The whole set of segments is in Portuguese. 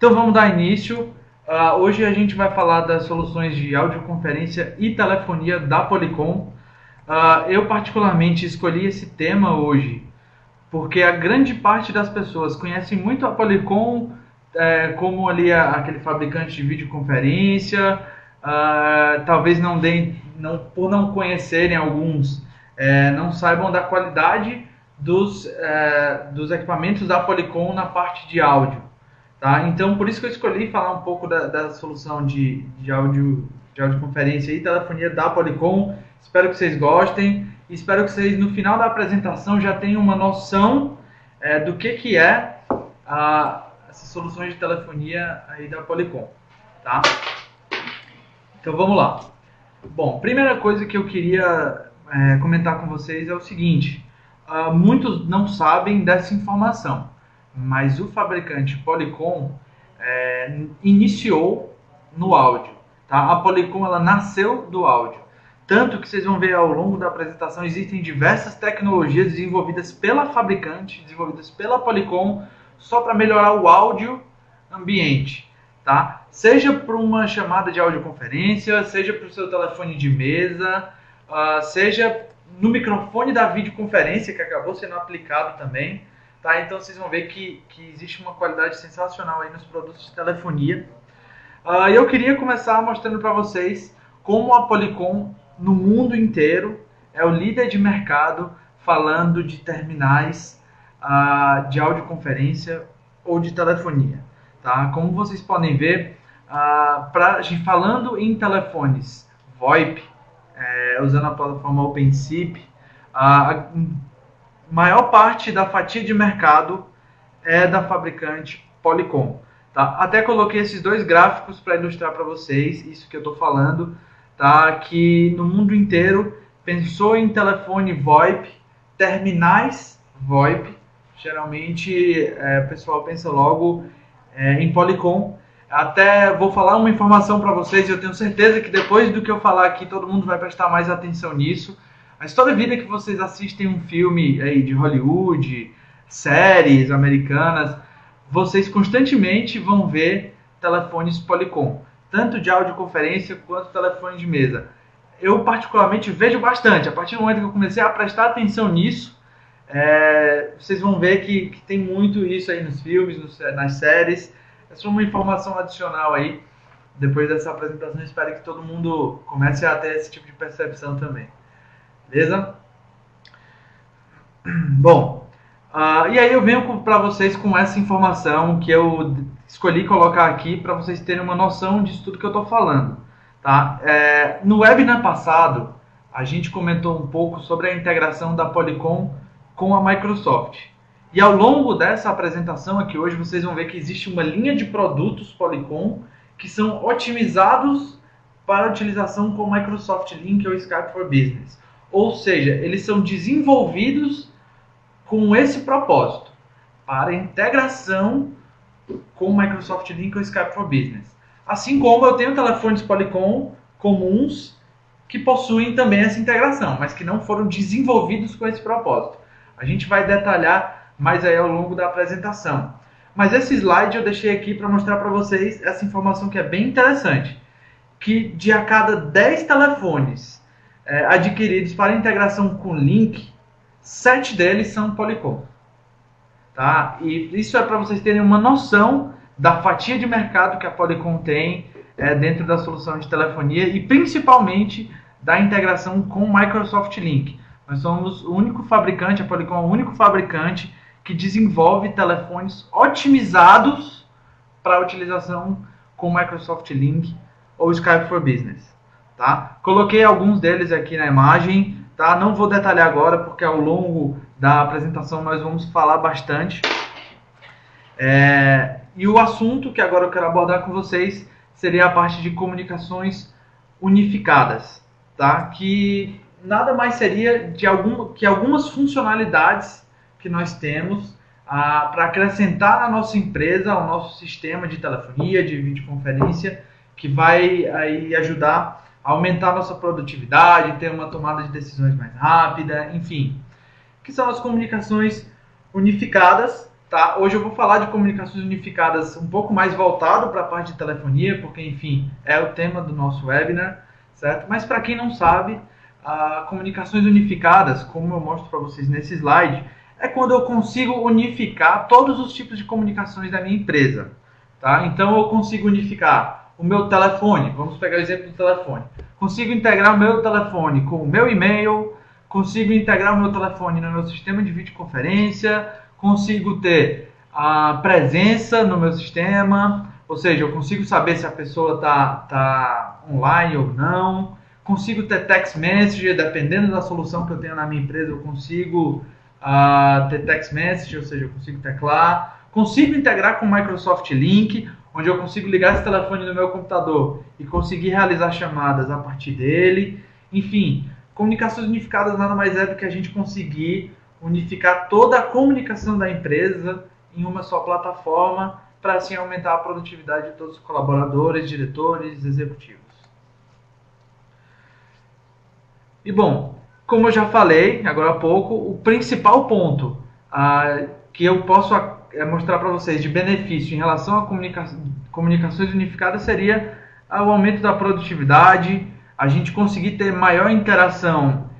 Então vamos dar início. Hoje a gente vai falar das soluções de audioconferência e telefonia da Polycom. Eu particularmente escolhi esse tema hoje porque a grande parte das pessoas conhecem muito a Polycom como ali aquele fabricante de videoconferência. Talvez por não conhecerem alguns, não saibam da qualidade dos equipamentos da Polycom na parte de áudio. Tá? Então, por isso que eu escolhi falar um pouco da solução de audioconferência e telefonia da Polycom. Espero que vocês gostem. Espero que vocês, no final da apresentação, já tenham uma noção do que é essas soluções de telefonia aí da Polycom. Tá? Então, vamos lá. Bom, primeira coisa que eu queria comentar com vocês é o seguinte. Muitos não sabem dessa informação, mas o fabricante Polycom iniciou no áudio. Tá? A Polycom ela nasceu do áudio. Tanto que vocês vão ver ao longo da apresentação, existem diversas tecnologias desenvolvidas pela fabricante, desenvolvidas pela Polycom, só para melhorar o áudio ambiente. Tá? Seja para uma chamada de audioconferência, seja para o seu telefone de mesa, seja no microfone da videoconferência, que acabou sendo aplicado também. Tá? Então vocês vão ver que existe uma qualidade sensacional aí nos produtos de telefonia. Eu queria começar mostrando para vocês como a Polycom no mundo inteiro é o líder de mercado falando de terminais de audioconferência ou de telefonia. Tá? Como vocês podem ver, falando em telefones VoIP, usando a plataforma OpenSIP, a maior parte da fatia de mercado é da fabricante Polycom. Tá? Até coloquei esses dois gráficos para ilustrar para vocês isso que eu estou falando, tá? Que no mundo inteiro pensou em telefone VoIP, terminais VoIP, geralmente o pessoal pensa logo em Polycom. Até vou falar uma informação para vocês, eu tenho certeza que depois do que eu falar aqui todo mundo vai prestar mais atenção nisso. Mas toda vida que vocês assistem um filme aí de Hollywood, séries americanas, vocês constantemente vão ver telefones Polycom, tanto de audioconferência quanto telefone de mesa. Eu particularmente vejo bastante. A partir do momento que eu comecei a prestar atenção nisso, vocês vão ver que tem muito isso aí nos filmes, nas séries. Essa é uma informação adicional aí. Depois dessa apresentação, eu espero que todo mundo comece a ter esse tipo de percepção também. Beleza? Bom, e aí eu venho para vocês com essa informação que eu escolhi colocar aqui para vocês terem uma noção disso tudo que eu estou falando. Tá? No webinar passado, a gente comentou um pouco sobre a integração da Polycom com a Microsoft. E ao longo dessa apresentação aqui hoje, vocês vão ver que existe uma linha de produtos Polycom que são otimizados para utilização com Microsoft Link ou Skype for Business. Ou seja, eles são desenvolvidos com esse propósito, para integração com o Microsoft Link ou Skype for Business. Assim como eu tenho telefones Polycom comuns que possuem também essa integração, mas que não foram desenvolvidos com esse propósito. A gente vai detalhar mais aí ao longo da apresentação. Mas esse slide eu deixei aqui para mostrar para vocês essa informação que é bem interessante, que de a cada 10 telefones adquiridos para integração com Link, 7 deles são Polycom. Tá? E isso é para vocês terem uma noção da fatia de mercado que a Polycom tem dentro da solução de telefonia e principalmente da integração com o Microsoft Link. Nós somos o único fabricante, a Polycom é o único fabricante que desenvolve telefones otimizados para utilização com o Microsoft Link ou Skype for Business. Tá? Coloquei alguns deles aqui na imagem, tá? Não vou detalhar agora porque ao longo da apresentação nós vamos falar bastante. E o assunto que agora eu quero abordar com vocês seria a parte de comunicações unificadas, tá? Que nada mais seria que algumas funcionalidades que nós temos para acrescentar na nossa empresa, ao nosso sistema de telefonia, de videoconferência, que vai aí ajudar a aumentar a nossa produtividade, ter uma tomada de decisões mais rápida, enfim. Que são as comunicações unificadas, Tá? Hoje eu vou falar de comunicações unificadas um pouco mais voltado para a parte de telefonia, porque, enfim, é o tema do nosso webinar, certo? Mas para quem não sabe, comunicações unificadas, como eu mostro para vocês nesse slide, é quando eu consigo unificar todos os tipos de comunicações da minha empresa. Tá? Então eu consigo unificar o meu telefone, vamos pegar o exemplo do telefone. Consigo integrar o meu telefone com o meu e-mail, consigo integrar o meu telefone no meu sistema de videoconferência, consigo ter a presença no meu sistema, ou seja, eu consigo saber se a pessoa tá online ou não, consigo ter text message, dependendo da solução que eu tenho na minha empresa, eu consigo ter text message, ou seja, eu consigo teclar, consigo integrar com o Microsoft Link, onde eu consigo ligar esse telefone no meu computador e conseguir realizar chamadas a partir dele. Enfim, comunicações unificadas nada mais é do que a gente conseguir unificar toda a comunicação da empresa em uma só plataforma para assim aumentar a produtividade de todos os colaboradores, diretores, executivos. E bom, como eu já falei agora há pouco, o principal ponto que eu posso mostrar para vocês de benefício em relação a comunicações unificadas seria o aumento da produtividade, a gente conseguir ter maior interação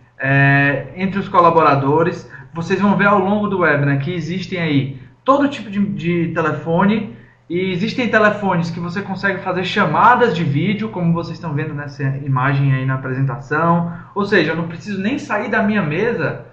entre os colaboradores. Vocês vão ver ao longo do webinar que existem aí todo tipo de telefone, e existem telefones que você consegue fazer chamadas de vídeo, como vocês estão vendo nessa imagem aí na apresentação. Ou seja, eu não preciso nem sair da minha mesa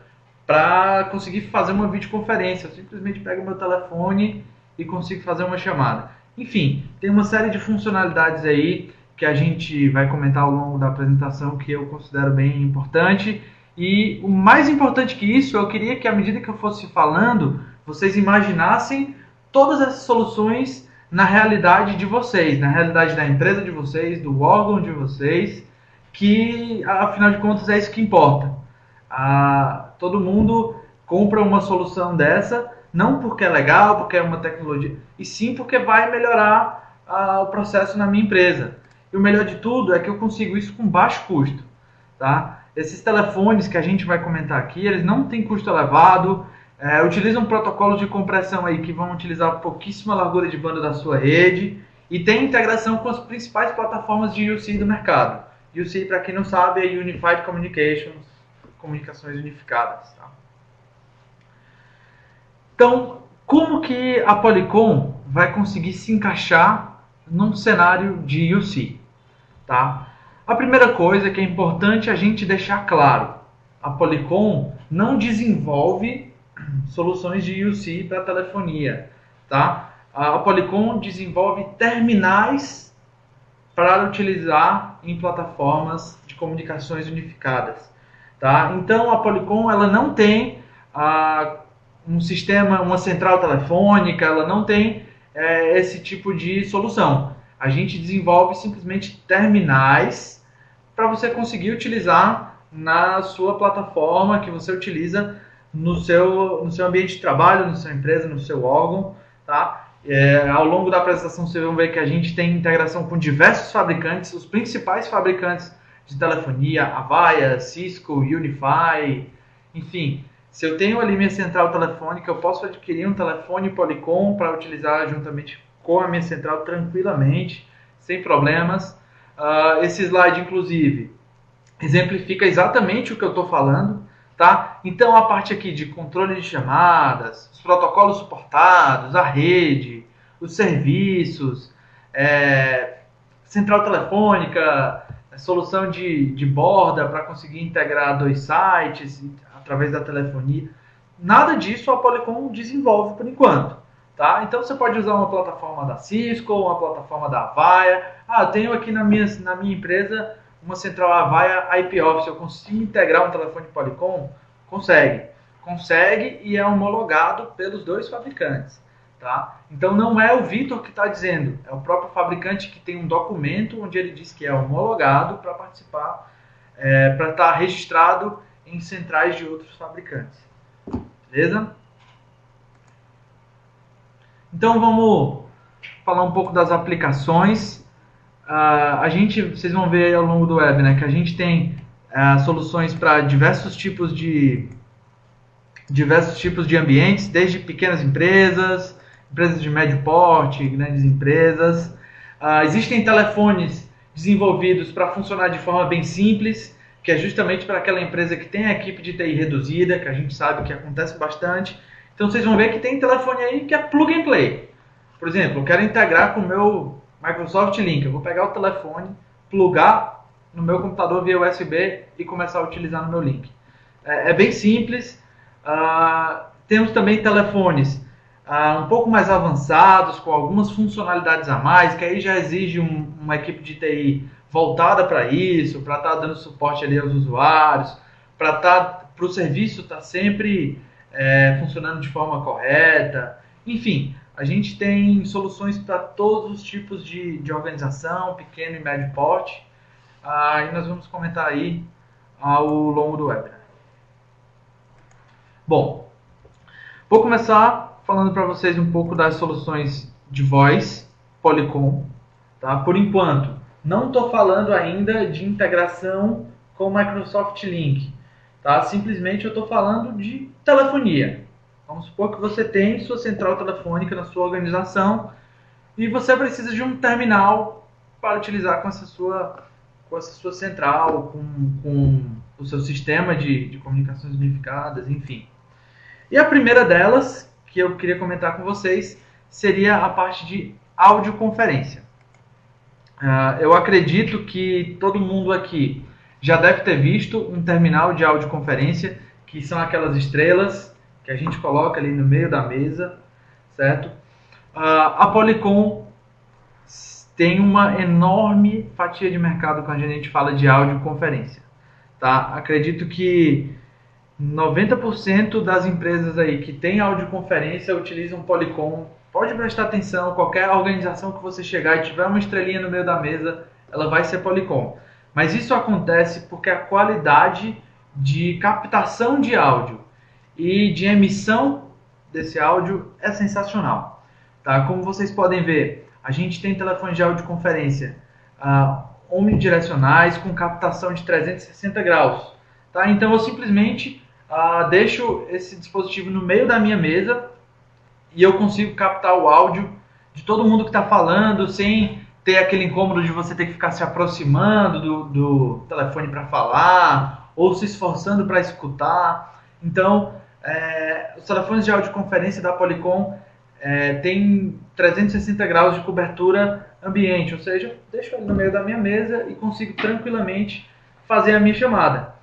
para conseguir fazer uma videoconferência. Eu simplesmente pego o meu telefone e consigo fazer uma chamada. Enfim, tem uma série de funcionalidades aí que a gente vai comentar ao longo da apresentação que eu considero bem importante. E o mais importante que isso, eu queria que à medida que eu fosse falando, vocês imaginassem todas essas soluções na realidade de vocês, na realidade da empresa de vocês, do órgão de vocês, que afinal de contas é isso que importa. Todo mundo compra uma solução dessa, não porque é legal, porque é uma tecnologia, e sim porque vai melhorar o processo na minha empresa. E o melhor de tudo é que eu consigo isso com baixo custo. Tá? Esses telefones que a gente vai comentar aqui, eles não têm custo elevado, utilizam protocolos de compressão aí que vão utilizar pouquíssima largura de banda da sua rede e tem integração com as principais plataformas de UC do mercado. UC, para quem não sabe, é Unified Communications, comunicações unificadas. Tá? Então, como que a Polycom vai conseguir se encaixar num cenário de UC? Tá? A primeira coisa que é importante a gente deixar claro, a Polycom não desenvolve soluções de UC para telefonia. Tá? A Polycom desenvolve terminais para utilizar em plataformas de comunicações unificadas. Tá? Então a Polycom ela não tem um sistema, uma central telefônica, ela não tem esse tipo de solução. A gente desenvolve simplesmente terminais para você conseguir utilizar na sua plataforma que você utiliza no seu ambiente de trabalho, na sua empresa, no seu órgão. Tá? Ao longo da apresentação vocês vão ver que a gente tem integração com diversos fabricantes, os principais fabricantes de telefonia, Avaya, Cisco, Unify, enfim. Se eu tenho ali minha central telefônica, eu posso adquirir um telefone Polycom para utilizar juntamente com a minha central tranquilamente, sem problemas. Esse slide, inclusive, exemplifica exatamente o que eu estou falando. Tá? Então, a parte aqui de controle de chamadas, os protocolos suportados, a rede, os serviços, central telefônica, solução de borda para conseguir integrar dois sites através da telefonia. Nada disso a Polycom desenvolve por enquanto. Tá? Então você pode usar uma plataforma da Cisco, uma plataforma da Avaya. Eu tenho aqui na minha empresa uma central Avaya IP Office. Eu consigo integrar um telefone Polycom? Consegue. Consegue e é homologado pelos dois fabricantes. Tá? Então não é o Vitor que está dizendo, é o próprio fabricante que tem um documento onde ele diz que é homologado para participar, para estar registrado em centrais de outros fabricantes. Beleza? Então vamos falar um pouco das aplicações. Vocês vão ver ao longo do web, né, que a gente tem soluções para diversos tipos de diversos tipos de ambientes, desde pequenas empresas, empresas de médio porte, grandes empresas. Existem telefones desenvolvidos para funcionar de forma bem simples, que é justamente para aquela empresa que tem a equipe de TI reduzida, que a gente sabe que acontece bastante. Então vocês vão ver que tem telefone aí que é plug and play. Por exemplo, eu quero integrar com o meu Microsoft Link. Eu vou pegar o telefone, plugar no meu computador via USB e começar a utilizar no meu link. É bem simples. Temos também telefones um pouco mais avançados, com algumas funcionalidades a mais, que aí já exige uma equipe de TI voltada para isso, para estar dando suporte ali aos usuários, para o serviço estar sempre funcionando de forma correta. Enfim, a gente tem soluções para todos os tipos de organização, pequeno e médio porte, e nós vamos comentar aí ao longo do webinar. Bom, vou começar falando para vocês um pouco das soluções de voz Polycom. Tá? Por enquanto, não estou falando ainda de integração com o Microsoft Link. Tá? Simplesmente eu estou falando de telefonia. Vamos supor que você tem sua central telefônica na sua organização e você precisa de um terminal para utilizar com essa sua central, com o seu sistema de comunicações unificadas, enfim. E a primeira delas, que eu queria comentar com vocês, seria a parte de audioconferência. Eu acredito que todo mundo aqui já deve ter visto um terminal de audioconferência, que são aquelas estrelas que a gente coloca ali no meio da mesa, certo? A Polycom tem uma enorme fatia de mercado quando a gente fala de audioconferência. Tá? Acredito que 90% das empresas aí que tem audioconferência utilizam Polycom. Pode prestar atenção, qualquer organização que você chegar e tiver uma estrelinha no meio da mesa, ela vai ser Polycom. Mas isso acontece porque a qualidade de captação de áudio e de emissão desse áudio é sensacional. Tá? Como vocês podem ver, a gente tem telefones de audioconferência omnidirecionais com captação de 360 graus. Tá? Então eu simplesmente deixo esse dispositivo no meio da minha mesa e eu consigo captar o áudio de todo mundo que está falando sem ter aquele incômodo de você ter que ficar se aproximando do telefone para falar ou se esforçando para escutar. Então, os telefones de audioconferência da Polycom tem 360 graus de cobertura ambiente, ou seja, eu deixo ele no meio da minha mesa e consigo tranquilamente fazer a minha chamada.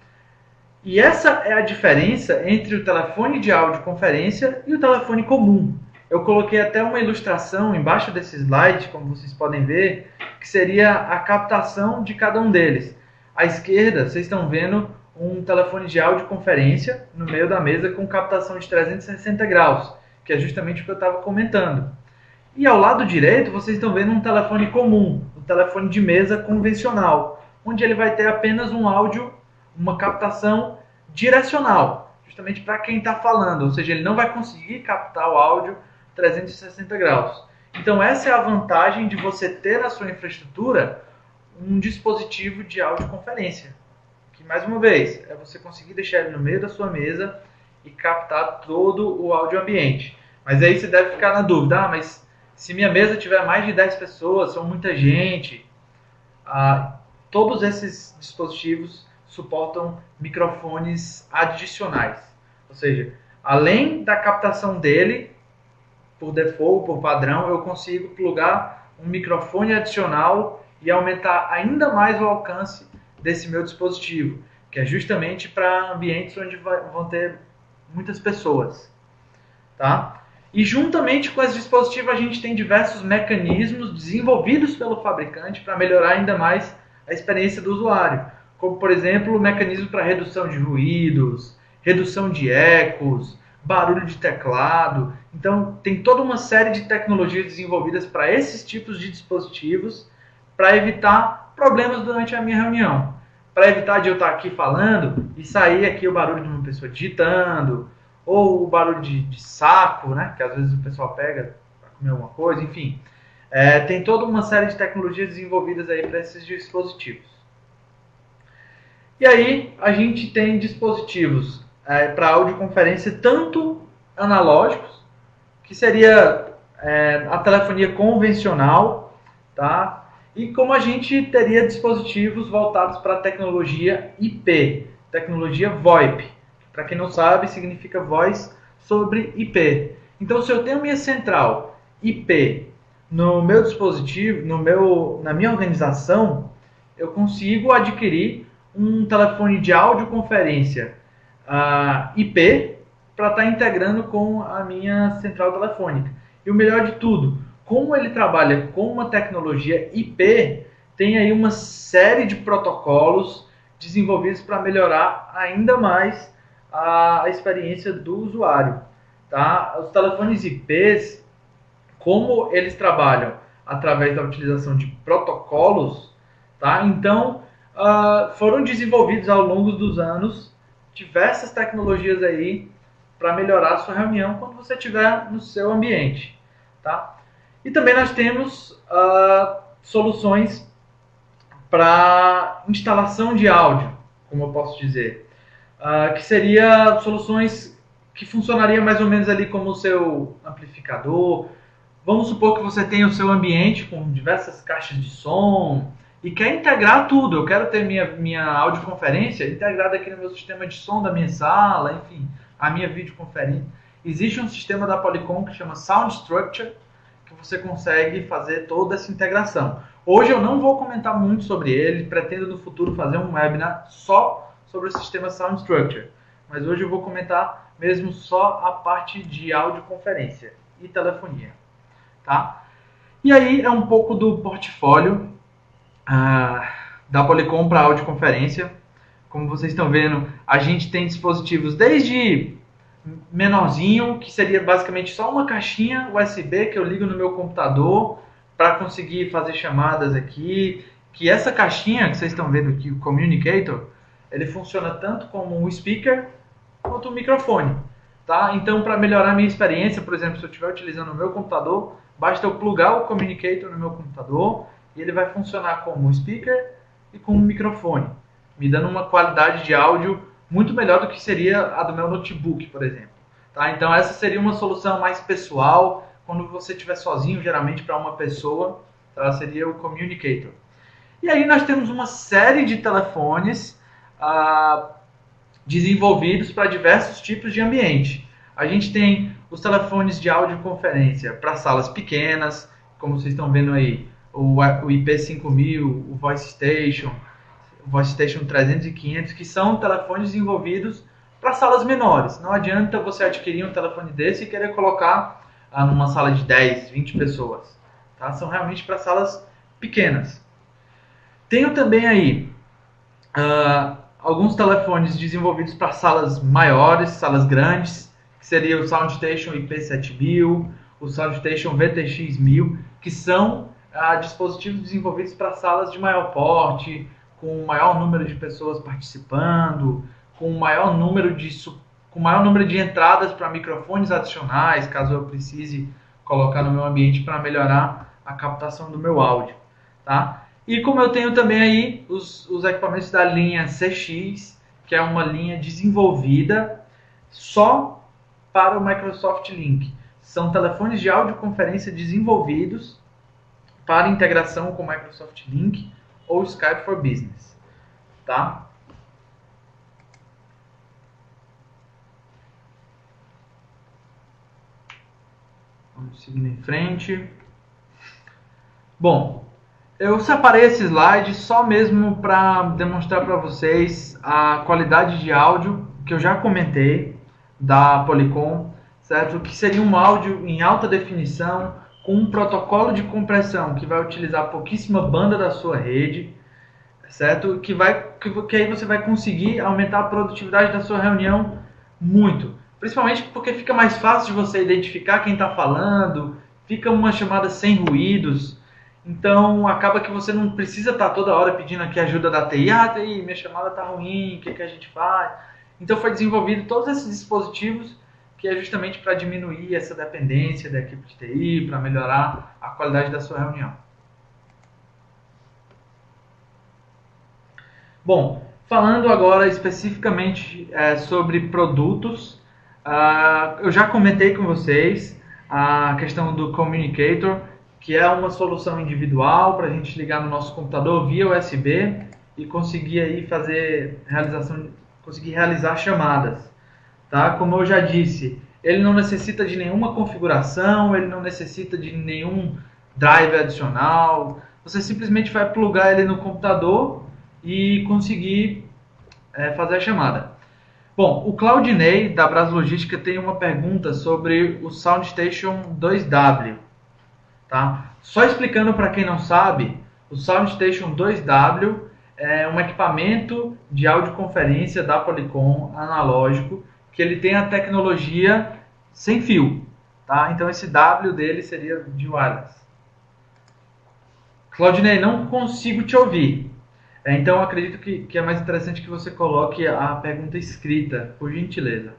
E essa é a diferença entre o telefone de audioconferência e o telefone comum. Eu coloquei até uma ilustração embaixo desse slide, como vocês podem ver, que seria a captação de cada um deles. À esquerda, vocês estão vendo um telefone de audioconferência no meio da mesa com captação de 360 graus, que é justamente o que eu estava comentando. E ao lado direito, vocês estão vendo um telefone comum, um telefone de mesa convencional, onde ele vai ter apenas um áudio, uma captação direcional, justamente para quem está falando, ou seja, ele não vai conseguir captar o áudio 360 graus. Então essa é a vantagem de você ter na sua infraestrutura um dispositivo de audioconferência, que mais uma vez, é você conseguir deixar ele no meio da sua mesa e captar todo o áudio ambiente. Mas aí você deve ficar na dúvida, mas se minha mesa tiver mais de 10 pessoas, são muita gente, todos esses dispositivos suportam microfones adicionais. Ou seja, além da captação dele, por default, por padrão, eu consigo plugar um microfone adicional e aumentar ainda mais o alcance desse meu dispositivo, que é justamente para ambientes onde vão ter muitas pessoas. Tá? E juntamente com esse dispositivo a gente tem diversos mecanismos desenvolvidos pelo fabricante para melhorar ainda mais a experiência do usuário, como por exemplo o mecanismo para redução de ruídos, redução de ecos, barulho de teclado. Então tem toda uma série de tecnologias desenvolvidas para esses tipos de dispositivos para evitar problemas durante a minha reunião, para evitar de eu estar aqui falando e sair aqui o barulho de uma pessoa digitando, ou o barulho de saco, né, que às vezes o pessoal pega para comer alguma coisa, enfim. Tem toda uma série de tecnologias desenvolvidas aí para esses dispositivos. E aí a gente tem dispositivos para audioconferência, tanto analógicos, que seria a telefonia convencional, tá? E como a gente teria dispositivos voltados para a tecnologia IP, tecnologia VoIP. Para quem não sabe, significa voz sobre IP. Então, se eu tenho minha central IP no meu dispositivo, na minha organização, eu consigo adquirir um telefone de audioconferência IP para estar integrando com a minha central telefônica. E o melhor de tudo, como ele trabalha com uma tecnologia IP, tem aí uma série de protocolos desenvolvidos para melhorar ainda mais a experiência do usuário. Tá? Os telefones IPs, como eles trabalham através da utilização de protocolos, tá? Então foram desenvolvidos ao longo dos anos diversas tecnologias aí para melhorar a sua reunião quando você estiver no seu ambiente, tá? E também nós temos soluções para instalação de áudio, como eu posso dizer, que seria soluções que funcionariam mais ou menos ali como o seu amplificador. Vamos supor que você tem o seu ambiente com diversas caixas de som e quer integrar tudo. Eu quero ter minha audioconferência integrada aqui no meu sistema de som da minha sala, enfim, a minha videoconferência. Existe um sistema da Polycom que chama Sound Structure, que você consegue fazer toda essa integração. Hoje eu não vou comentar muito sobre ele, pretendo no futuro fazer um webinar só sobre o sistema Sound Structure. Mas hoje eu vou comentar mesmo só a parte de audioconferência e telefonia. Tá? E aí é um pouco do portfólio da Polycom para audioconferência. Como vocês estão vendo, a gente tem dispositivos desde menorzinho, que seria basicamente só uma caixinha USB que eu ligo no meu computador para conseguir fazer chamadas aqui. Que essa caixinha que vocês estão vendo aqui, o Communicator, ele funciona tanto como um speaker quanto um microfone. Tá? Então, para melhorar a minha experiência, por exemplo, se eu estiver utilizando o meu computador, basta eu plugar o Communicator no meu computador e ele vai funcionar como um speaker e como um microfone, me dando uma qualidade de áudio muito melhor do que seria a do meu notebook, por exemplo. Tá? Então, essa seria uma solução mais pessoal, quando você estiver sozinho, geralmente para uma pessoa, tá? Seria o Communicator. E aí nós temos uma série de telefones desenvolvidos para diversos tipos de ambiente. A gente tem os telefones de audioconferência para salas pequenas, como vocês estão vendo aí, o IP5000, o Voice Station 300 e 500, que são telefones desenvolvidos para salas menores. Não adianta você adquirir um telefone desse e querer colocar numa sala de 10, 20 pessoas. Tá? São realmente para salas pequenas. Tenho também aí alguns telefones desenvolvidos para salas maiores, salas grandes, que seria o SoundStation IP7000, o SoundStation VTX1000, que são dispositivos desenvolvidos para salas de maior porte, com maior número de pessoas participando, com maior número de entradas para microfones adicionais, caso eu precise colocar no meu ambiente para melhorar a captação do meu áudio. Tá? E como eu tenho também aí os equipamentos da linha CX, que é uma linha desenvolvida só para o Microsoft Link. São telefones de audioconferência desenvolvidos para integração com o Microsoft Link ou Skype for Business. Tá? Vamos seguindo em frente. Bom, eu separei esse slide só mesmo para demonstrar para vocês a qualidade de áudio que eu já comentei da Polycom, certo? Que seria um áudio em alta definição com um protocolo de compressão que vai utilizar pouquíssima banda da sua rede, certo? Que aí você vai conseguir aumentar a produtividade da sua reunião muito. Principalmente porque fica mais fácil de você identificar quem está falando, fica uma chamada sem ruídos. Então, acaba que você não precisa estar toda hora pedindo aqui ajuda da TI. TI, minha chamada está ruim, o que a gente faz? Então, foi desenvolvido todos esses dispositivos que é justamente para diminuir essa dependência da equipe de TI, para melhorar a qualidade da sua reunião. Bom, Falando agora especificamente sobre produtos, eu já comentei com vocês a questão do Communicator, que é uma solução individual para a gente ligar no nosso computador via USB e conseguir aí conseguir realizar chamadas, tá? Como eu já disse, ele não necessita de nenhuma configuração, ele não necessita de nenhum driver adicional. Você simplesmente vai plugar ele no computador e conseguir fazer a chamada. Bom, o Claudinei da Bras Logística tem uma pergunta sobre o SoundStation 2W. Tá? Só explicando para quem não sabe, o SoundStation 2W é um equipamento de audioconferência da Polycom analógico, que ele tem a tecnologia sem fio. Tá? Então esse W dele seria de wireless. Claudinei, não consigo te ouvir. Então, acredito que é mais interessante que você coloque a pergunta escrita, por gentileza.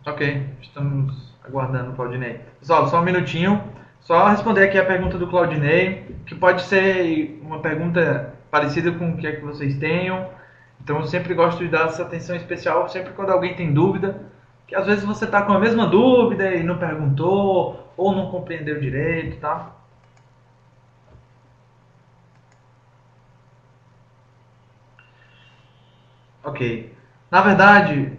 Ok, estamos aguardando o Claudinei. Pessoal, só um minutinho. Só responder aqui a pergunta do Claudinei, que pode ser uma pergunta parecida com o que é que vocês tenham. Então eu sempre gosto de dar essa atenção especial, sempre quando alguém tem dúvida, que às vezes você está com a mesma dúvida e não perguntou, ou não compreendeu direito, tá? Ok. Na verdade,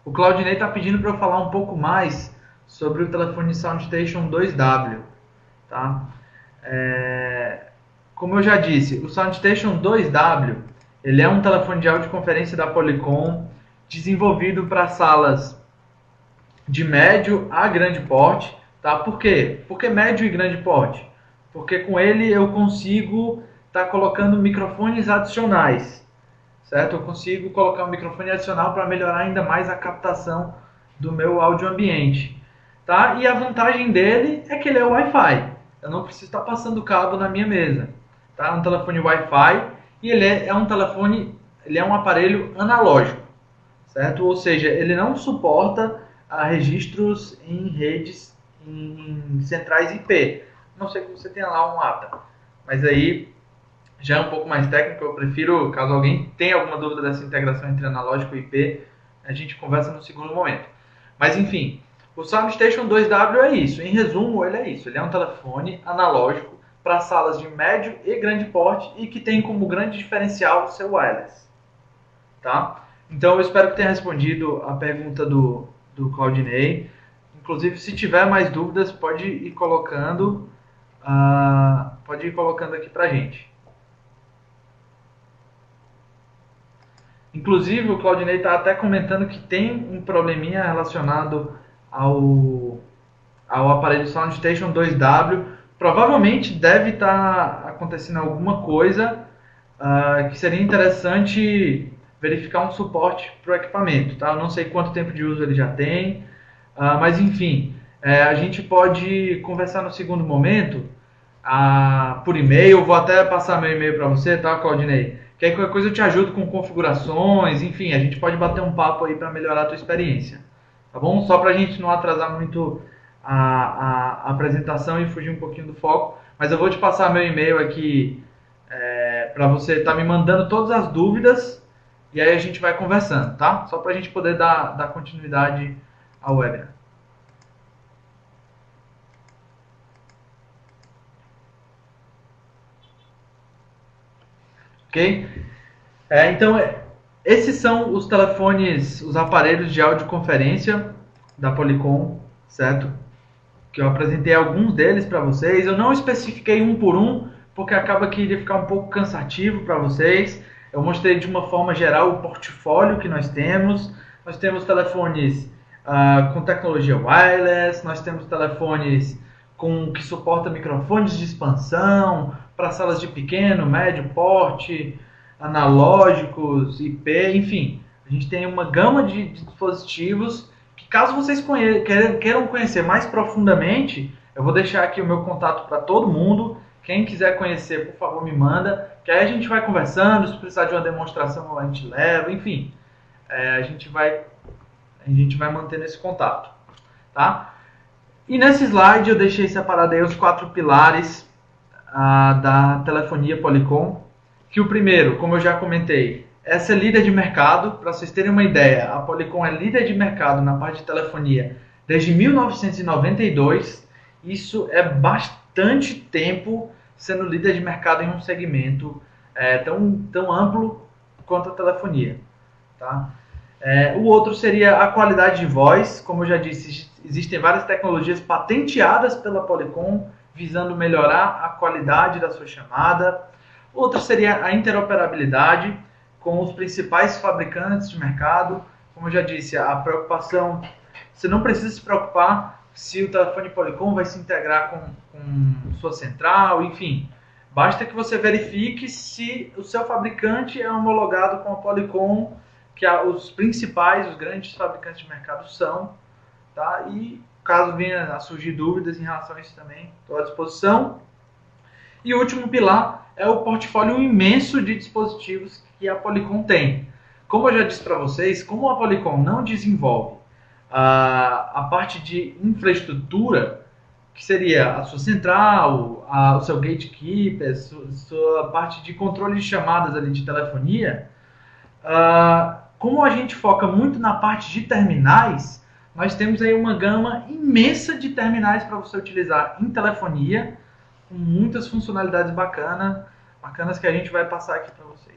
o Claudinei está pedindo para eu falar um pouco mais sobre o telefone SoundStation 2W. Tá? Como eu já disse, o SoundStation 2W ele é um telefone de audioconferência da Polycom desenvolvido para salas de médio a grande porte. Tá? Por quê? Por que médio e grande porte? Porque com ele eu consigo estar colocando microfones adicionais. Certo? Eu consigo colocar um microfone adicional para melhorar ainda mais a captação do meu áudio ambiente. Tá? E a vantagem dele é que ele é Wi-Fi. Eu não preciso estar passando cabo na minha mesa. Tá? É um telefone Wi-Fi e ele é um aparelho analógico. Certo? Ou seja, ele não suporta registros em redes, em centrais IP. Não sei que você tenha lá um ATA. Mas aí já é um pouco mais técnico, eu prefiro, caso alguém tenha alguma dúvida dessa integração entre analógico e IP, a gente conversa no segundo momento. Mas enfim, o SoundStation 2W é isso. Em resumo, ele é isso. Ele é um telefone analógico para salas de médio e grande porte e que tem como grande diferencial o seu wireless. Tá? Então eu espero que tenha respondido a pergunta do Claudinei. Inclusive, se tiver mais dúvidas, pode ir colocando aqui pra gente. Inclusive, o Claudinei está até comentando que tem um probleminha relacionado ao aparelho SoundStation 2W. Provavelmente deve estar acontecendo alguma coisa que seria interessante verificar um suporte para o equipamento. Tá? Eu não sei quanto tempo de uso ele já tem, mas enfim, a gente pode conversar no segundo momento por e-mail. Vou até passar meu e-mail para você, tá, Claudinei? Que aí qualquer coisa eu te ajudo com configurações, enfim, a gente pode bater um papo aí para melhorar a tua experiência, tá bom? Só para a gente não atrasar muito a apresentação e fugir um pouquinho do foco, mas eu vou te passar meu e-mail aqui para você estar me mandando todas as dúvidas e aí a gente vai conversando, tá? Só para a gente poder dar continuidade ao webinar. Ok? Então, esses são os telefones, os aparelhos de audioconferência da Polycom, certo? Que eu apresentei alguns deles para vocês. Eu não especifiquei um por um, porque acaba que iria ficar um pouco cansativo para vocês. Eu mostrei de uma forma geral o portfólio que nós temos. Nós temos telefones com tecnologia wireless, nós temos telefones que suportam microfones de expansão para salas de pequeno, médio porte, analógicos, IP, enfim. A gente tem uma gama de dispositivos que Caso vocês queiram conhecer mais profundamente, eu vou deixar aqui o meu contato para todo mundo. Quem quiser conhecer, por favor, me manda, que aí a gente vai conversando, se precisar de uma demonstração a gente leva, enfim, a gente vai mantendo esse contato, tá? E nesse slide eu deixei separado aí os 4 pilares da telefonia Polycom, que o primeiro, como eu já comentei, é ser líder de mercado. Para vocês terem uma ideia, a Polycom é líder de mercado na parte de telefonia desde 1992, isso é bastante tempo sendo líder de mercado em um segmento tão amplo quanto a telefonia, tá? O outro seria a qualidade de voz. Como eu já disse, existem várias tecnologias patenteadas pela Polycom visando melhorar a qualidade da sua chamada. Outro seria a interoperabilidade com os principais fabricantes de mercado. Como eu já disse, a preocupação, você não precisa se preocupar se o telefone Polycom vai se integrar com sua central, enfim. Basta que você verifique se o seu fabricante é homologado com a Polycom, que os principais, os grandes fabricantes de mercado são, tá? E caso venha a surgir dúvidas em relação a isso também, estou à disposição. E o último pilar é o portfólio imenso de dispositivos que a Polycom tem. Como eu já disse para vocês, como a Polycom não desenvolve a parte de infraestrutura, que seria a sua central, o seu gatekeeper, sua parte de controle de chamadas ali de telefonia, como a gente foca muito na parte de terminais, nós temos aí uma gama imensa de terminais para você utilizar em telefonia, com muitas funcionalidades bacanas que a gente vai passar aqui para vocês.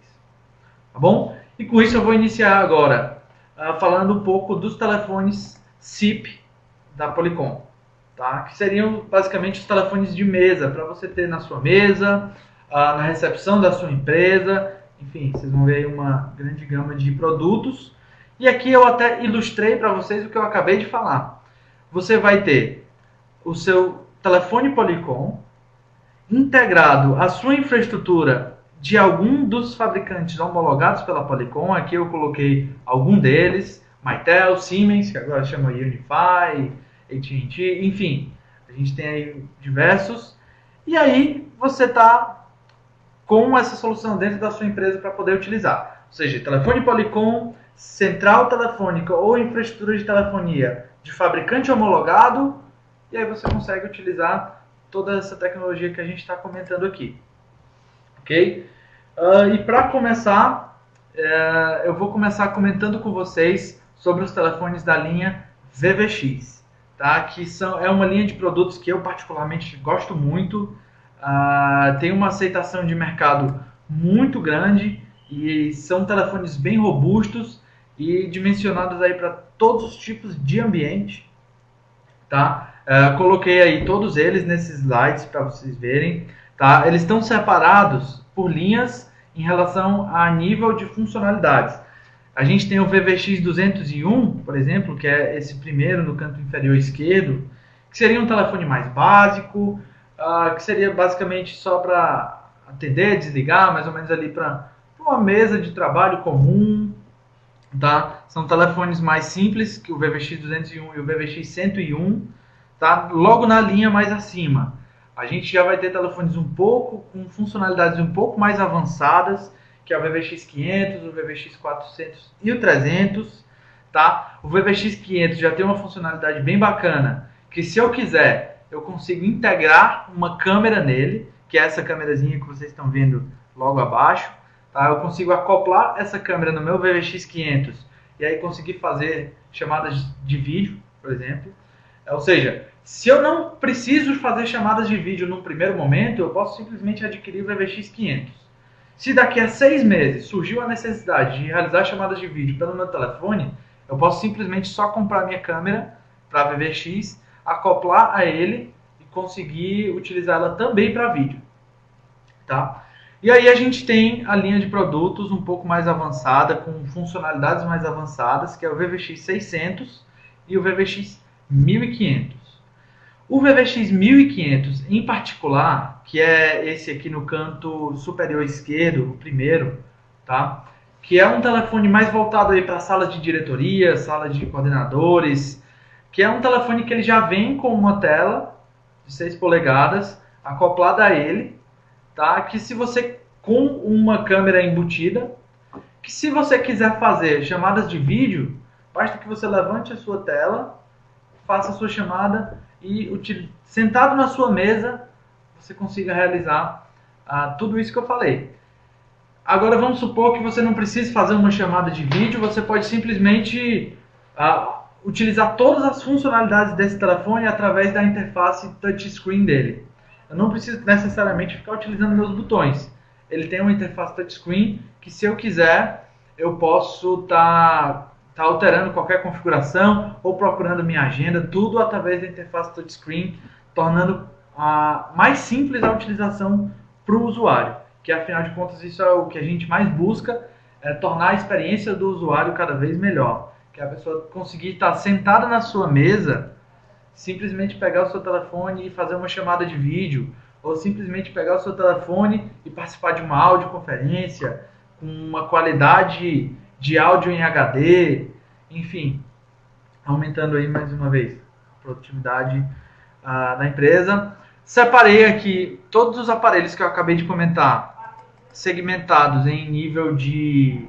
Tá bom? E com isso eu vou iniciar agora falando um pouco dos telefones SIP da Polycom, tá? Que seriam basicamente os telefones de mesa, para você ter na sua mesa, na recepção da sua empresa, enfim, vocês vão ver aí uma grande gama de produtos. E aqui eu até ilustrei para vocês o que eu acabei de falar. Você vai ter o seu telefone Polycom integrado à sua infraestrutura de algum dos fabricantes homologados pela Polycom. Aqui eu coloquei algum deles, Mytel, Siemens, que agora chama Unify, AT&T, enfim, a gente tem aí diversos. E aí você está com essa solução dentro da sua empresa para poder utilizar. Ou seja, telefone Polycom, central telefônica ou infraestrutura de telefonia de fabricante homologado, e aí você consegue utilizar toda essa tecnologia que a gente está comentando aqui. Ok? E para começar, eu vou começar comentando com vocês sobre os telefones da linha VVX, tá? Que é uma linha de produtos que eu particularmente gosto muito, tem uma aceitação de mercado muito grande e são telefones bem robustos e dimensionados aí para todos os tipos de ambiente, tá? Coloquei aí todos eles nesses slides para vocês verem, tá? Eles estão separados por linhas em relação a nível de funcionalidades. A gente tem o VVX 201, por exemplo, que é esse primeiro no canto inferior esquerdo, que seria um telefone mais básico, que seria basicamente só para atender, desligar, mais ou menos ali para uma mesa de trabalho comum, tá? São telefones mais simples que o VVX 201 e o VVX 101, tá? Logo na linha mais acima, a gente já vai ter telefones com funcionalidades um pouco mais avançadas, que é o VVX 500, o VVX 400 e o 300, tá? O VVX 500 já tem uma funcionalidade bem bacana, que se eu quiser, eu consigo integrar uma câmera nele, que é essa câmerazinha que vocês estão vendo logo abaixo, tá? Eu consigo acoplar essa câmera no meu VVX 500 e aí conseguir fazer chamadas de vídeo, por exemplo. Ou seja, se eu não preciso fazer chamadas de vídeo num primeiro momento, eu posso simplesmente adquirir o VVX 500. Se daqui a 6 meses surgiu a necessidade de realizar chamadas de vídeo pelo meu telefone, eu posso simplesmente só comprar minha câmera para VVX, acoplar a ele e conseguir utilizá-la também para vídeo, tá? E aí a gente tem a linha de produtos um pouco mais avançada, com funcionalidades mais avançadas, que é o VVX 600 e o VVX 1500. O VVX 1500 em particular, que é esse aqui no canto superior esquerdo, o primeiro, tá? Que é um telefone mais voltado aí para sala de diretoria, sala de coordenadores, que é um telefone que ele já vem com uma tela de 6 polegadas acoplada a ele, tá? Que se você, com uma câmera embutida, que se você quiser fazer chamadas de vídeo, basta que você levante a sua tela, faça a sua chamada e, sentado na sua mesa, você consiga realizar tudo isso que eu falei. Agora vamos supor que você não precise fazer uma chamada de vídeo, você pode simplesmente utilizar todas as funcionalidades desse telefone através da interface touchscreen dele. Eu não preciso necessariamente ficar utilizando meus botões. Ele tem uma interface touchscreen que, se eu quiser, eu posso estar alterando qualquer configuração ou procurando minha agenda, tudo através da interface touchscreen, tornando mais simples a utilização para o usuário, que afinal de contas isso é o que a gente mais busca, é tornar a experiência do usuário cada vez melhor, que a pessoa conseguir estar sentada na sua mesa, simplesmente pegar o seu telefone e fazer uma chamada de vídeo, ou simplesmente pegar o seu telefone e participar de uma audioconferência com uma qualidade de áudio em HD, enfim, aumentando aí mais uma vez a produtividade da empresa. Separei aqui todos os aparelhos que eu acabei de comentar, segmentado em nível de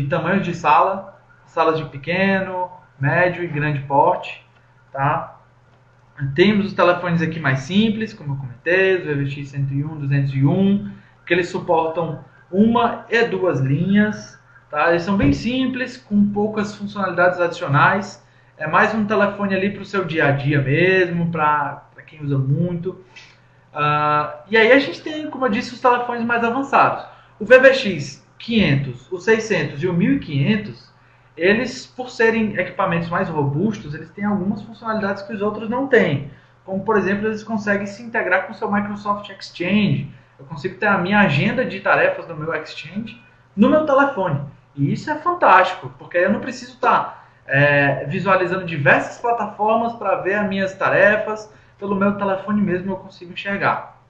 tamanhos de salas de pequeno, médio e grande porte, tá? Temos os telefones aqui mais simples, como eu comentei, os VVX 101, 201, que eles suportam uma e duas linhas, tá? Eles são bem simples, com poucas funcionalidades adicionais. É mais um telefone ali para o seu dia a dia mesmo, para quem usa muito. E aí a gente tem, como eu disse, os telefones mais avançados. O VVX 500, o 600 e o 1500, eles, por serem equipamentos mais robustos, eles têm algumas funcionalidades que os outros não têm. Como, por exemplo, eles conseguem se integrar com o seu Microsoft Exchange. Eu consigo ter a minha agenda de tarefas no meu Exchange no meu telefone. E isso é fantástico, porque eu não preciso estar visualizando diversas plataformas para ver as minhas tarefas. Pelo meu telefone mesmo eu consigo enxergar.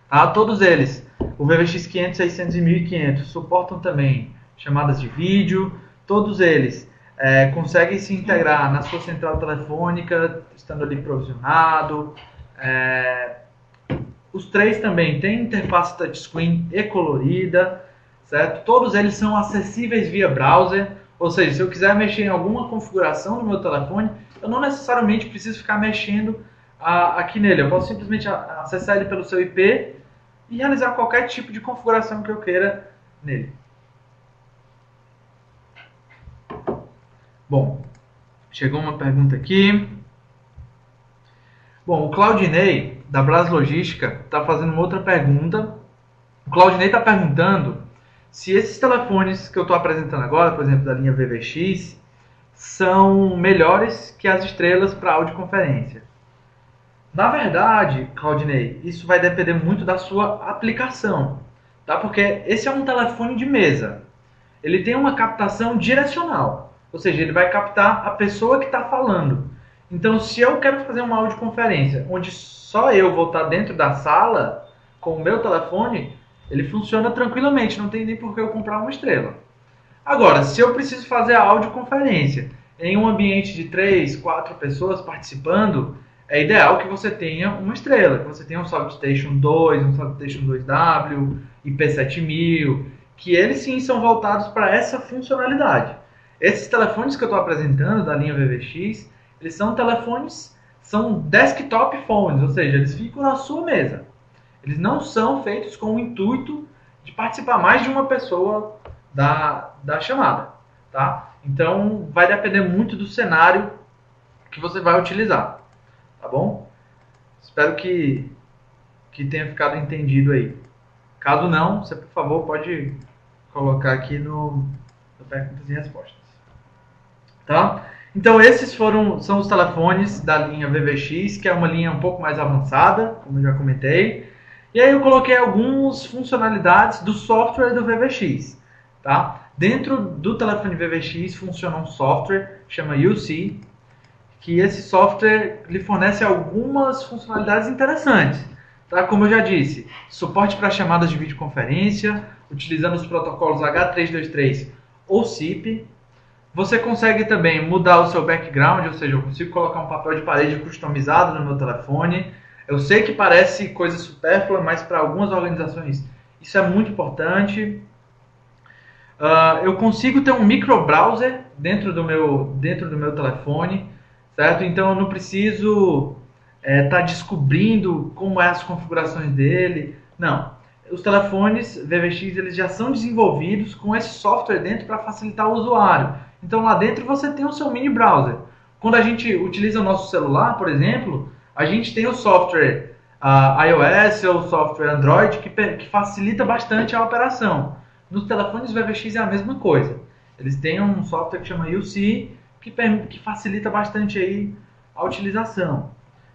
Tá? Todos eles, o VVX 500, 600 e 1500, suportam também chamadas de vídeo. Todos eles conseguem se integrar na sua central telefônica, estando ali provisionado. Os três também têm interface touchscreen e colorida, certo? Todos eles são acessíveis via browser, ou seja, se eu quiser mexer em alguma configuração do meu telefone, eu não necessariamente preciso ficar mexendo aqui nele. Eu posso simplesmente acessar ele pelo seu IP e realizar qualquer tipo de configuração que eu queira nele. Bom, chegou uma pergunta aqui. Bom, o Claudinei, da Bras Logística, está fazendo uma outra pergunta. O Claudinei está perguntando se esses telefones que eu estou apresentando agora, por exemplo, da linha VVX, são melhores que as estrelas para audioconferência. Na verdade, Claudinei, isso vai depender muito da sua aplicação, tá? Porque esse é um telefone de mesa. Ele tem uma captação direcional, ou seja, ele vai captar a pessoa que está falando. Então, se eu quero fazer uma audioconferência onde só eu vou estar dentro da sala com o meu telefone, ele funciona tranquilamente, não tem nem por que eu comprar uma estrela. Agora, se eu preciso fazer a audioconferência em um ambiente de 3, 4 pessoas participando, é ideal que você tenha uma estrela, que você tenha um SolidStation 2, um SolidStation 2W, IP7000, que eles sim são voltados para essa funcionalidade. Esses telefones que eu estou apresentando da linha VVX, eles são telefones, são desktop phones, ou seja, eles ficam na sua mesa. Eles não são feitos com o intuito de participar mais de uma pessoa da chamada, tá? Então, vai depender muito do cenário que você vai utilizar, tá bom? Espero que tenha ficado entendido aí. Caso não, você, por favor, pode colocar aqui no perguntas e respostas, tá? Então, esses são os telefones da linha VVX, que é uma linha um pouco mais avançada, como eu já comentei. E aí eu coloquei algumas funcionalidades do software do VVX, tá? Dentro do telefone VVX funciona um software, chama UC, que esse software lhe fornece algumas funcionalidades interessantes, tá? Como eu já disse, suporte para chamadas de videoconferência, utilizando os protocolos H323 ou SIP, Você consegue também mudar o seu background, ou seja, eu consigo colocar um papel de parede customizado no meu telefone. Eu sei que parece coisa supérflua, mas para algumas organizações isso é muito importante. Eu consigo ter um micro browser dentro do meu telefone, certo? Então eu não preciso estar descobrindo como é as configurações dele. Não. Os telefones VVX eles já são desenvolvidos com esse software dentro para facilitar o usuário. Então lá dentro você tem o seu mini browser. Quando a gente utiliza o nosso celular, por exemplo, a gente tem o software iOS ou software Android que facilita bastante a operação. Nos telefones VVX é a mesma coisa. Eles têm um software que chama UC que facilita bastante aí a utilização.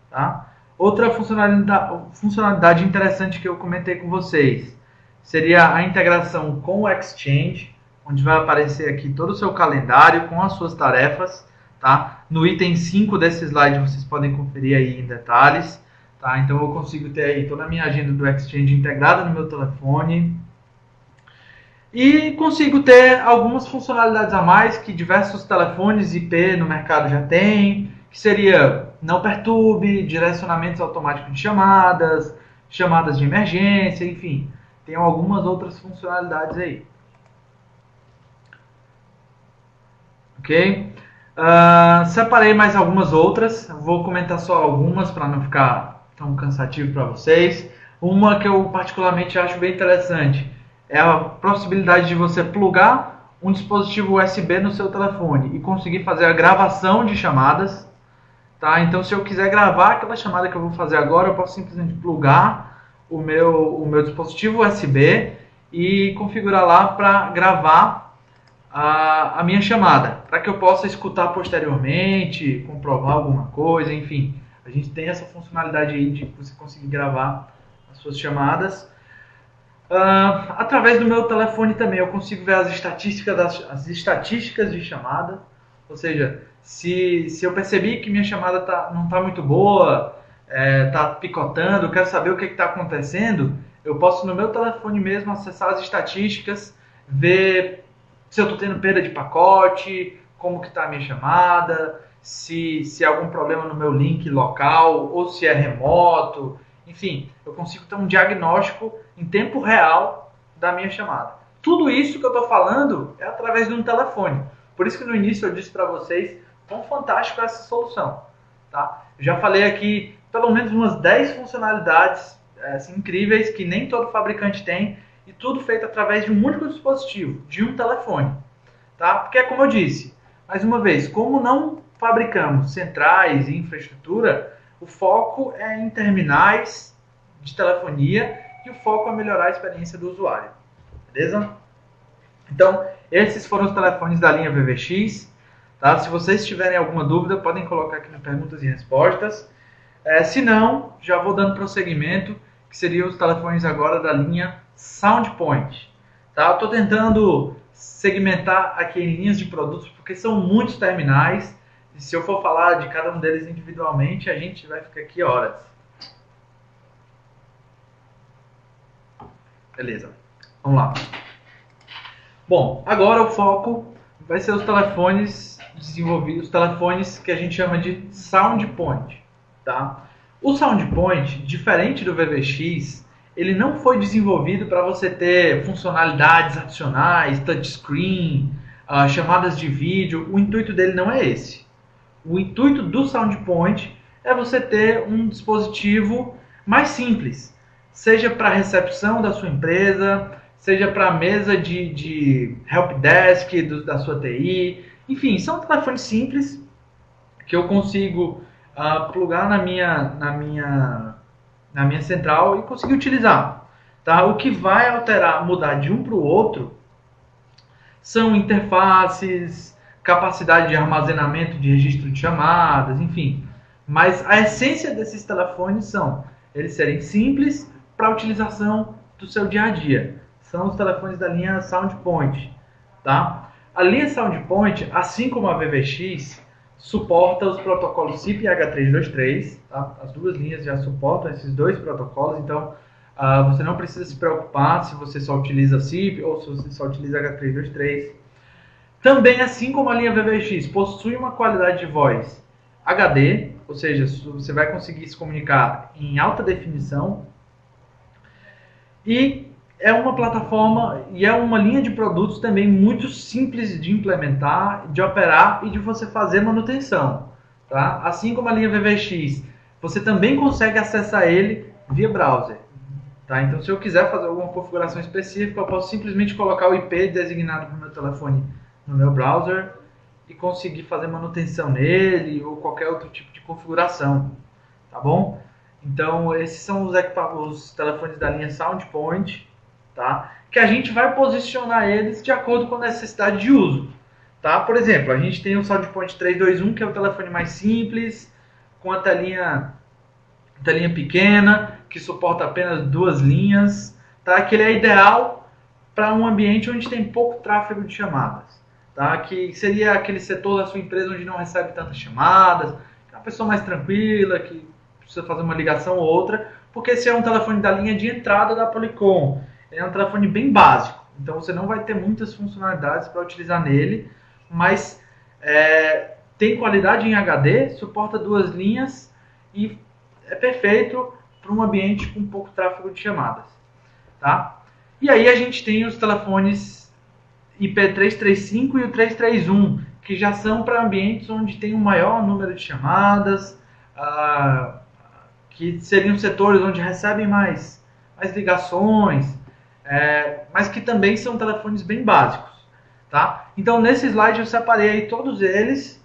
Tá? Outra funcionalidade interessante que eu comentei com vocês seria a integração com o Exchange, onde vai aparecer aqui todo o seu calendário com as suas tarefas. Tá? No item 5 desse slide vocês podem conferir aí em detalhes. Tá? Então eu consigo ter aí toda a minha agenda do Exchange integrada no meu telefone. E consigo ter algumas funcionalidades a mais que diversos telefones IP no mercado já têm, que seria não perturbe, direcionamentos automáticos de chamadas, chamadas de emergência, enfim, tem algumas outras funcionalidades aí. Ok? Separei mais algumas outras, vou comentar só algumas para não ficar tão cansativo para vocês. Uma que eu particularmente acho bem interessante é a possibilidade de você plugar um dispositivo USB no seu telefone e conseguir fazer a gravação de chamadas. Tá? Então, se eu quiser gravar aquela chamada que eu vou fazer agora, eu posso simplesmente plugar o meu dispositivo USB e configurar lá para gravar a minha chamada, para que eu possa escutar posteriormente, comprovar alguma coisa, enfim. A gente tem essa funcionalidade aí de você conseguir gravar as suas chamadas. Através do meu telefone também eu consigo ver as estatísticas de chamada, ou seja, se eu percebi que minha chamada não está muito boa, está picotando, quero saber o que está acontecendo, eu posso no meu telefone mesmo acessar as estatísticas, ver se eu estou tendo perda de pacote, como que está a minha chamada, se há algum problema no meu link local ou se é remoto, enfim, eu consigo ter um diagnóstico em tempo real da minha chamada. Tudo isso que eu estou falando é através de um telefone. Por isso que no início eu disse para vocês quão fantástico é essa solução. Tá? Eu já falei aqui pelo menos umas 10 funcionalidades assim, incríveis que nem todo fabricante tem e tudo feito através de um único dispositivo, de um telefone. Tá? Porque, como eu disse, mais uma vez, como não fabricamos centrais e infraestrutura, o foco é em terminais de telefonia e o foco é melhorar a experiência do usuário. Beleza? Então, esses foram os telefones da linha VVX. Tá? Se vocês tiverem alguma dúvida, podem colocar aqui no perguntas e respostas. Se não, já vou dando prosseguimento, que seriam os telefones agora da linha SoundPoint. Tá? Estou tentando segmentar aqui em linhas de produtos, porque são muitos terminais. E se eu for falar de cada um deles individualmente, a gente vai ficar aqui horas. Beleza, vamos lá. Bom, agora o foco vai ser os telefones desenvolvidos, os telefones que a gente chama de SoundPoint. Tá? O SoundPoint, diferente do VVX, ele não foi desenvolvido para você ter funcionalidades adicionais, touchscreen, chamadas de vídeo. O intuito dele não é esse. O intuito do SoundPoint é você ter um dispositivo mais simples, seja para a recepção da sua empresa, seja para a mesa de helpdesk da sua TI, enfim, são telefones simples que eu consigo plugar na minha central e conseguir utilizar. Tá? O que vai mudar de um para o outro são interfaces, capacidade de armazenamento de registro de chamadas, enfim. Mas a essência desses telefones são eles serem simples para a utilização do seu dia a dia. São os telefones da linha SoundPoint. Tá? A linha SoundPoint, assim como a VVX, suporta os protocolos SIP e H323. Tá? As duas linhas já suportam esses dois protocolos, então você não precisa se preocupar se você só utiliza SIP ou se você só utiliza H323. Também, assim como a linha VVX possui uma qualidade de voz HD, ou seja, você vai conseguir se comunicar em alta definição, e é uma plataforma e é uma linha de produtos também muito simples de implementar, de operar e de você fazer manutenção. Tá? Assim como a linha VVX, você também consegue acessar ele via browser. Tá? Então, se eu quiser fazer alguma configuração específica, eu posso simplesmente colocar o IP designado para o meu telefone no meu browser e conseguir fazer manutenção nele ou qualquer outro tipo de configuração. Tá bom? Então, esses são os telefones da linha SoundPoint, tá? Que a gente vai posicionar eles de acordo com a necessidade de uso. Tá? Por exemplo, a gente tem o SoundPoint 321, que é o telefone mais simples, com a telinha pequena, que suporta apenas 2 linhas, tá? Que ele é ideal para um ambiente onde tem pouco tráfego de chamadas, tá? Que seria aquele setor da sua empresa onde não recebe tantas chamadas, que é uma pessoa mais tranquila, que precisa fazer uma ligação ou outra, porque esse é um telefone da linha de entrada da Polycom. Ele é um telefone bem básico, então você não vai ter muitas funcionalidades para utilizar nele, mas tem qualidade em HD, suporta 2 linhas e é perfeito para um ambiente com pouco tráfego de chamadas. Tá? E aí a gente tem os telefones IP335 e o 331, que já são para ambientes onde tem um maior número de chamadas, que seriam setores onde recebem mais ligações, mas que também são telefones bem básicos. Tá? Então, nesse slide eu separei aí todos eles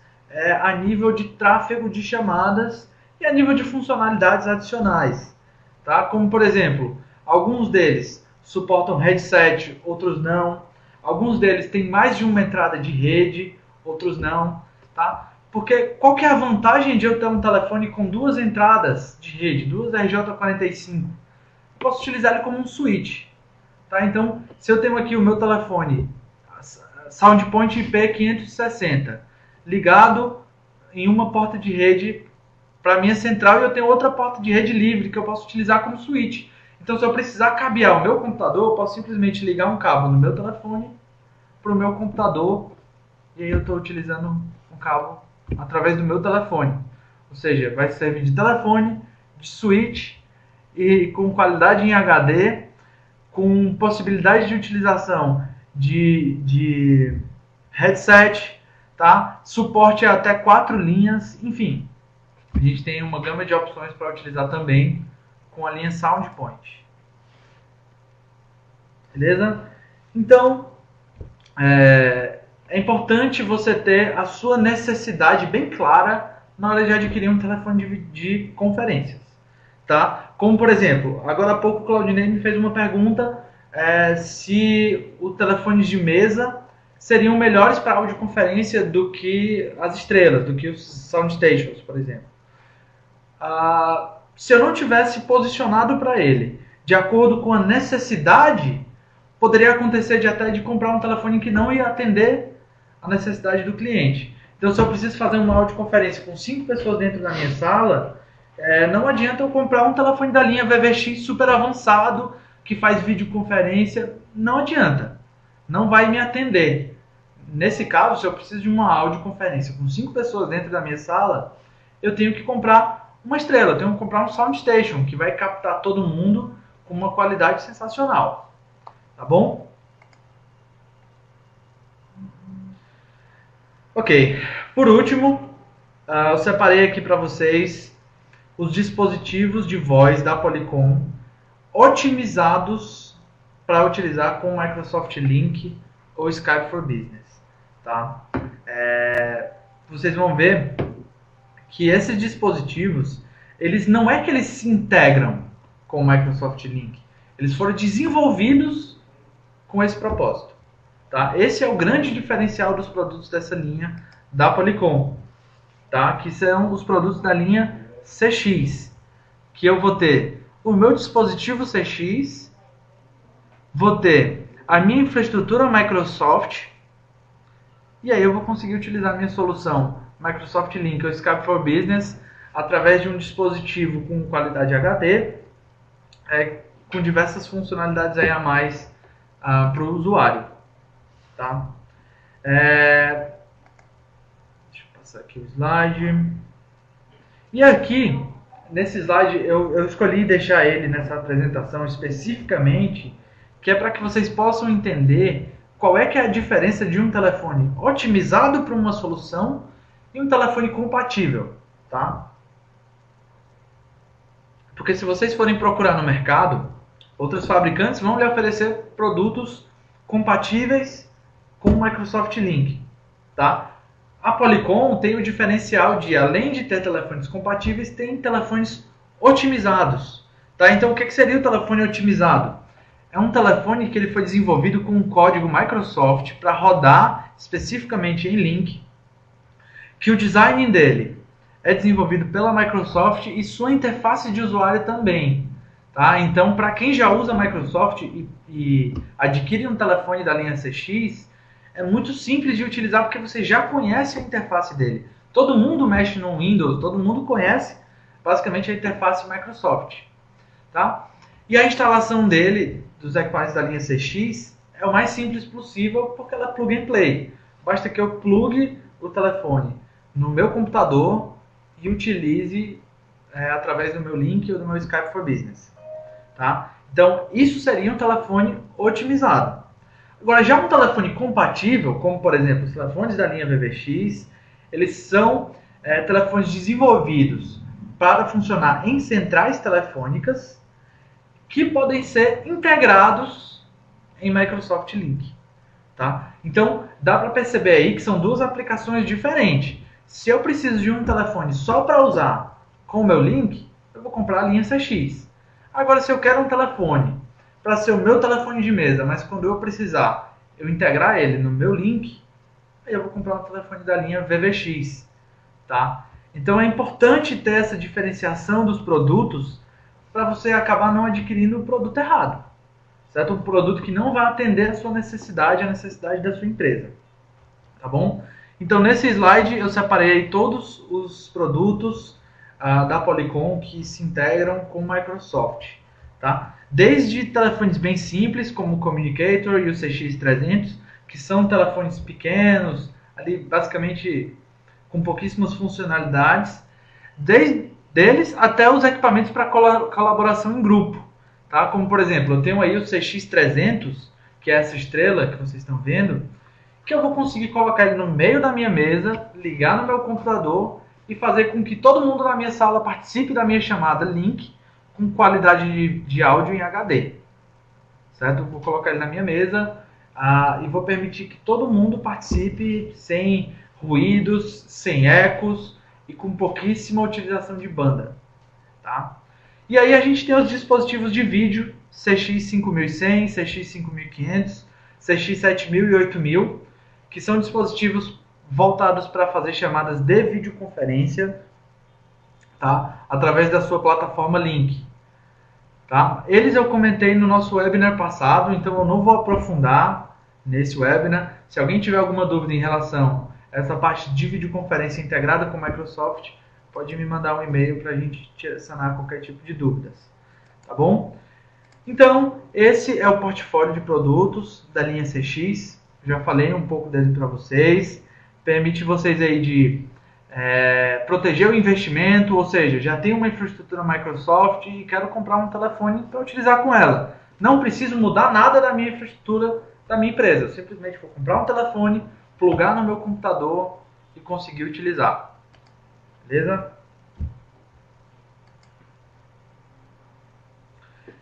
a nível de tráfego de chamadas e a nível de funcionalidades adicionais. Tá? Como, por exemplo, alguns deles suportam headset, outros não. Alguns deles têm mais de uma entrada de rede, outros não. Tá? Porque qual que é a vantagem de eu ter um telefone com 2 entradas de rede, 2 RJ45? Eu posso utilizar ele como um switch. Tá? Então, se eu tenho aqui o meu telefone SoundPoint IP560 ligado em uma porta de rede para a minha central e eu tenho outra porta de rede livre que eu posso utilizar como switch. Então, se eu precisar cabear o meu computador, eu posso simplesmente ligar um cabo no meu telefone para o meu computador e aí eu estou utilizando um cabo através do meu telefone. Ou seja, vai servir de telefone, de switch e com qualidade em HD, com possibilidade de utilização de headset, tá? Suporte a até 4 linhas, enfim. A gente tem uma gama de opções para utilizar também com a linha SoundPoint. Beleza? Então, é importante você ter a sua necessidade bem clara na hora de adquirir um telefone de conferências. Tá? Como, por exemplo, agora há pouco o Claudinei me fez uma pergunta se os telefones de mesa seriam melhores para audioconferência do que as estrelas, do que os soundstations, por exemplo. Se eu não tivesse posicionado para ele de acordo com a necessidade, poderia acontecer até de comprar um telefone que não ia atender a necessidade do cliente. Então, se eu preciso fazer uma audioconferência com 5 pessoas dentro da minha sala, não adianta eu comprar um telefone da linha VVX super avançado, que faz videoconferência, não adianta. Não vai me atender. Nesse caso, se eu preciso de uma audioconferência com 5 pessoas dentro da minha sala, eu tenho que comprar uma estrela, eu tenho que comprar um SoundStation, que vai captar todo mundo com uma qualidade sensacional. Tá bom? Ok. Por último, eu separei aqui para vocês os dispositivos de voz da Polycom otimizados para utilizar com o Microsoft Link ou Skype for Business. Tá? Vocês vão ver que esses dispositivos, eles não é que eles se integram com o Microsoft Link, eles foram desenvolvidos com esse propósito. Tá? Esse é o grande diferencial dos produtos dessa linha da Polycom, tá? Que são os produtos da linha CX, que eu vou ter o meu dispositivo CX, vou ter a minha infraestrutura Microsoft, e aí eu vou conseguir utilizar a minha solução Microsoft Link ou Skype for Business através de um dispositivo com qualidade HD, com diversas funcionalidades aí a mais para o usuário. Tá? Deixa eu passar aqui o slide. E aqui, nesse slide, eu escolhi deixar ele nessa apresentação especificamente, que é para que vocês possam entender qual é que é a diferença de um telefone otimizado para uma solução e um telefone compatível, tá? Porque se vocês forem procurar no mercado, outros fabricantes vão lhe oferecer produtos compatíveis com o Microsoft Link, tá? A Polycom tem o diferencial de, além de ter telefones compatíveis, tem telefones otimizados, tá? Então, o que seria o telefone otimizado? É um telefone que ele foi desenvolvido com um código Microsoft para rodar especificamente em Link, que o design dele é desenvolvido pela Microsoft e sua interface de usuário também. Tá? Então, para quem já usa Microsoft e adquire um telefone da linha CX, é muito simples de utilizar porque você já conhece a interface dele. Todo mundo mexe no Windows, todo mundo conhece basicamente a interface Microsoft. Tá? E a instalação dele, dos equipamentos da linha CX, é o mais simples possível porque ela é plug and play. Basta que eu plugue o telefone no meu computador e utilize através do meu link ou do meu Skype for Business. Tá? Então, isso seria um telefone otimizado. Agora, já um telefone compatível, como por exemplo os telefones da linha VVX, eles são telefones desenvolvidos para funcionar em centrais telefônicas que podem ser integrados em Microsoft Link. Tá? Então, dá para perceber aí que são duas aplicações diferentes. Se eu preciso de um telefone só para usar com o meu link, eu vou comprar a linha CX. Agora, se eu quero um telefone para ser o meu telefone de mesa, mas quando eu precisar eu integrar ele no meu link, aí eu vou comprar um telefone da linha VVX. Tá? Então, é importante ter essa diferenciação dos produtos para você acabar não adquirindo o produto errado. Certo? Um produto que não vai atender a sua necessidade, a necessidade da sua empresa. Tá bom? Então, nesse slide, eu separei todos os produtos da Polycom que se integram com o Microsoft. Tá? Desde telefones bem simples, como o Communicator e o CX300, que são telefones pequenos, ali basicamente com pouquíssimas funcionalidades, desde deles até os equipamentos para colaboração em grupo. Tá? Como, por exemplo, eu tenho aí o CX300, que é essa estrela que vocês estão vendo, que eu vou conseguir colocar ele no meio da minha mesa, ligar no meu computador e fazer com que todo mundo na minha sala participe da minha chamada Link com qualidade de áudio em HD. Certo? Eu vou colocar ele na minha mesa e vou permitir que todo mundo participe sem ruídos, sem ecos e com pouquíssima utilização de banda. Tá? E aí a gente tem os dispositivos de vídeo CX5100, CX5500, CX7000 e 8000, que são dispositivos voltados para fazer chamadas de videoconferência, tá? Através da sua plataforma Link. Tá? Eles eu comentei no nosso webinar passado, então eu não vou aprofundar nesse webinar. Se alguém tiver alguma dúvida em relação a essa parte de videoconferência integrada com o Microsoft, pode me mandar um e-mail para a gente sanar qualquer tipo de dúvidas. Tá bom? Então, esse é o portfólio de produtos da linha CX. Já falei um pouco dele para vocês. Permite vocês aí de proteger o investimento, ou seja, já tenho uma infraestrutura Microsoft e quero comprar um telefone para utilizar com ela. Não preciso mudar nada da minha infraestrutura da minha empresa. Eu simplesmente vou comprar um telefone, plugar no meu computador e conseguir utilizar. Beleza?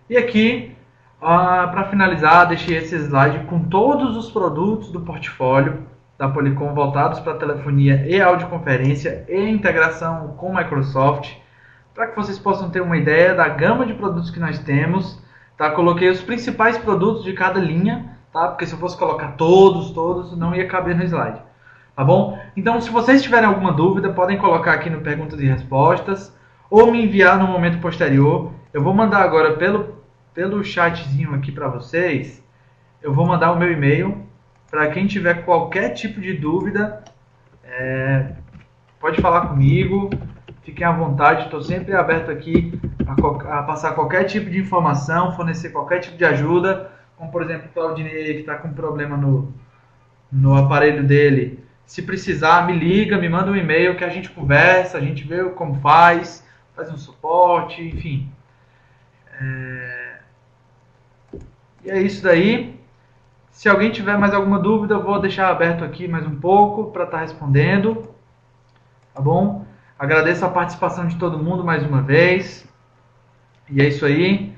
E aqui, para finalizar, deixei esse slide com todos os produtos do portfólio da Polycom voltados para telefonia e audioconferência e integração com Microsoft, para que vocês possam ter uma ideia da gama de produtos que nós temos. Tá? Coloquei os principais produtos de cada linha, tá? Porque se eu fosse colocar todos, não ia caber no slide. Tá bom? Então, se vocês tiverem alguma dúvida, podem colocar aqui no perguntas e respostas ou me enviar no momento posterior. Eu vou mandar agora pelo chatzinho aqui para vocês. Eu vou mandar o meu e-mail para quem tiver qualquer tipo de dúvida. Pode falar comigo. Fiquem à vontade. Estou sempre aberto aqui a passar qualquer tipo de informação, fornecer qualquer tipo de ajuda. Como, por exemplo, o Claudinei que está com problema no aparelho dele. Se precisar, me liga, me manda um e-mail que a gente conversa, a gente vê como faz um suporte, enfim. E é isso daí. Se alguém tiver mais alguma dúvida, eu vou deixar aberto aqui mais um pouco para estar respondendo. Tá bom? Agradeço a participação de todo mundo mais uma vez. E é isso aí.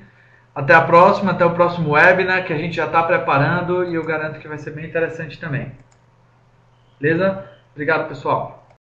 Até a próxima, até o próximo webinar que a gente já está preparando e eu garanto que vai ser bem interessante também. Beleza? Obrigado, pessoal.